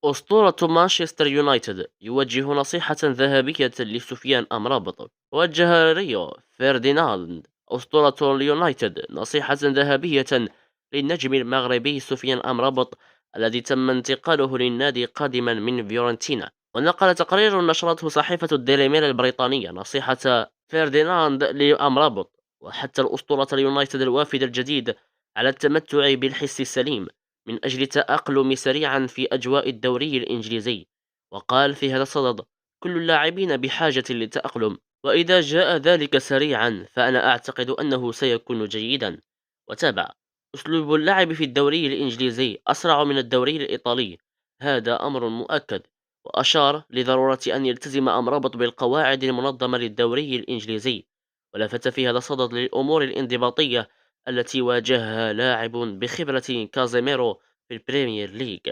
أسطورة مانشستر يونايتد يوجه نصيحة ذهبية لسفيان أمرابط. وجه ريو فرديناند أسطورة اليونايتد نصيحة ذهبية للنجم المغربي سفيان أمرابط الذي تم انتقاله للنادي قادما من فيورنتينا. ونقل تقرير نشرته صحيفة الديلي ميل البريطانية نصيحة فرديناند لأمرابط وحتى الأسطورة اليونايتد الوافد الجديد على التمتع بالحس السليم من أجل تأقلم سريعا في أجواء الدوري الإنجليزي. وقال في هذا الصدد: كل اللاعبين بحاجة للتأقلم، وإذا جاء ذلك سريعا فأنا أعتقد أنه سيكون جيدا. وتابع: أسلوب اللعب في الدوري الإنجليزي أسرع من الدوري الإيطالي، هذا أمر مؤكد. وأشار لضرورة أن يلتزم أمرابط بالقواعد المنظمة للدوري الإنجليزي، ولفت في هذا الصدد للأمور الانضباطية التي واجهها لاعب بخبرة كازيميرو في البريمير ليج.